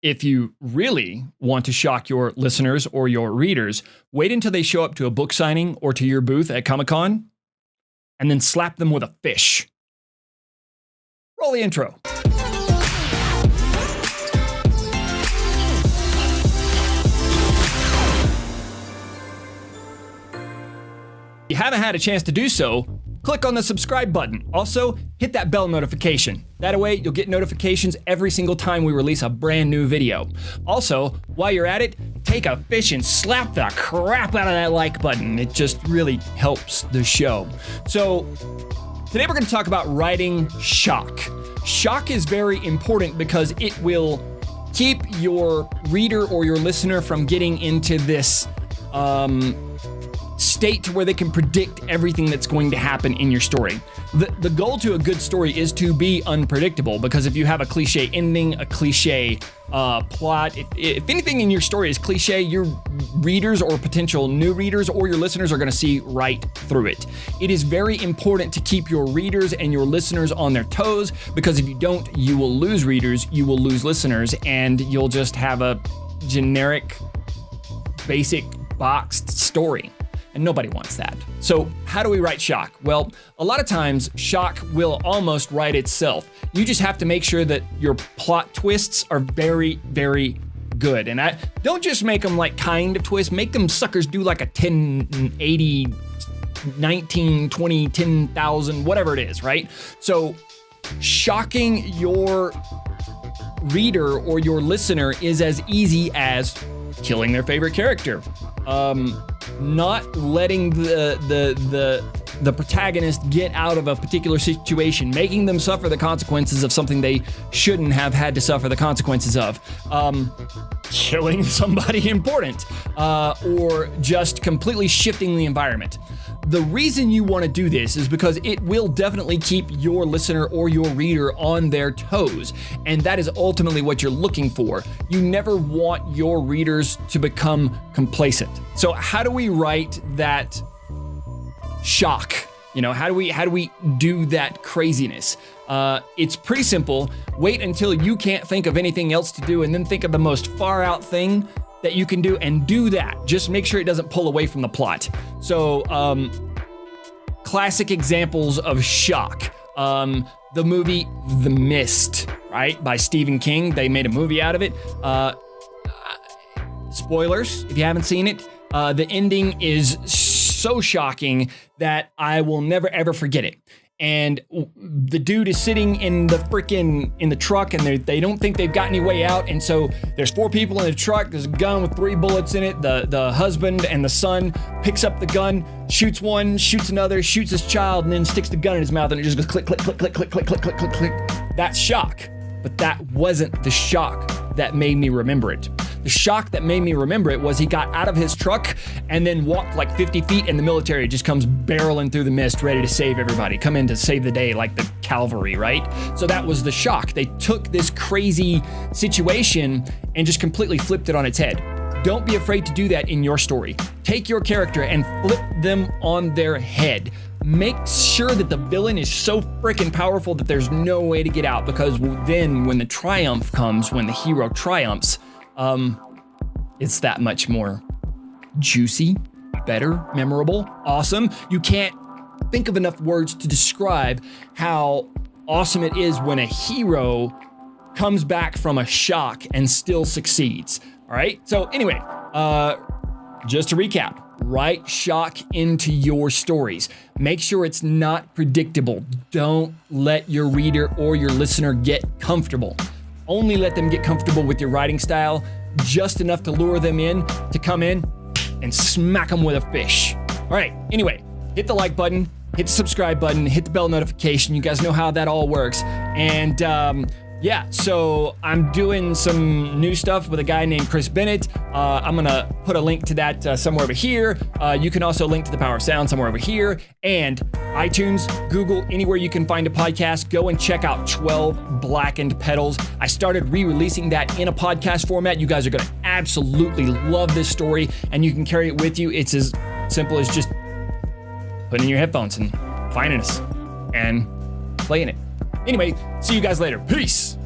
if you really want to shock your listeners or your readers, wait until they show up to a book signing or to your booth at Comic-Con and then slap them with a fish. Roll the intro. If you haven't had a chance to do so, click on the subscribe button. Also, hit that bell notification. That way, you'll get notifications every single time we release a brand new video. Also, while you're at it, take a fish and slap the crap out of that like button. It just really helps the show. So, today we're going to talk about writing shock. Shock is very important because it will keep your reader or your listener from getting into this state to where they can predict everything that's going to happen in your story. The goal to a good story is to be unpredictable, because if you have a cliche ending, a cliche plot, if anything in your story is cliche, your readers or potential new readers or your listeners are going to see right through it. It is very important to keep your readers and your listeners on their toes, because if you don't, you will lose readers, you will lose listeners, and you'll just have a generic, basic, boxed story. And nobody wants that. So how do we write shock? Well, a lot of times shock will almost write itself. You just have to make sure that your plot twists are very, very good. And I don't just make them like kind of twists, make them suckers do like a 10, 80, 19, 20, 10,000, whatever it is, right? So shocking your reader or your listener is as easy as killing their favorite character. Not letting the protagonist get out of a particular situation, making them suffer the consequences of something they shouldn't have had to suffer the consequences of, killing somebody important, or just completely shifting the environment. The reason you want to do this is because it will definitely keep your listener or your reader on their toes, and that is ultimately what you're looking for. You never want your readers to become complacent. So how do we write that shock? You know, how do we do that craziness? It's pretty simple. Wait until you can't think of anything else to do, and then think of the most far out thing that you can do, and do that. Just make sure it doesn't pull away from the plot. So, classic examples of shock. The movie The Mist, right? By Stephen King. They made a movie out of it. Spoilers, if you haven't seen it. The ending is so shocking that I will never ever forget it. And the dude is sitting in the truck, and they don't think they've got any way out. And so there's 4 people in the truck. There's a gun with 3 bullets in it. The husband and the son picks up the gun, shoots one, shoots another, shoots his child, and then sticks the gun in his mouth, and it just goes click, click, click, click, click, click, click, click, click, click. That's shock. But that wasn't the shock that made me remember it. The shock that made me remember it was he got out of his truck and then walked like 50 feet, and the military just comes barreling through the mist, ready to save everybody, come in to save the day like the cavalry, right? So that was the shock. They took this crazy situation and just completely flipped it on its head. Don't be afraid to do that in your story. Take your character and flip them on their head. Make sure that the villain is so freaking powerful that there's no way to get out, because then when the triumph comes, when the hero triumphs, it's that much more juicy, better, memorable, awesome. You can't think of enough words to describe how awesome it is when a hero comes back from a shock and still succeeds. All right. So anyway, just to recap, write shock into your stories. Make sure it's not predictable. Don't let your reader or your listener get comfortable. Only let them get comfortable with your writing style, just enough to lure them in to come in and smack them with a fish. All right, anyway, hit the like button, hit the subscribe button, hit the bell notification. You guys know how that all works. And yeah, so I'm doing some new stuff with a guy named Chris Bennett. I'm gonna put a link to that somewhere over here. You can also link to The Power of Sound somewhere over here. And iTunes, Google, anywhere you can find a podcast, go and check out 12 Blackened Petals. I started re-releasing that in a podcast format. You guys are gonna absolutely love this story, and you can carry it with you. It's as simple as just putting in your headphones and finding us and playing it. Anyway, see you guys later. Peace.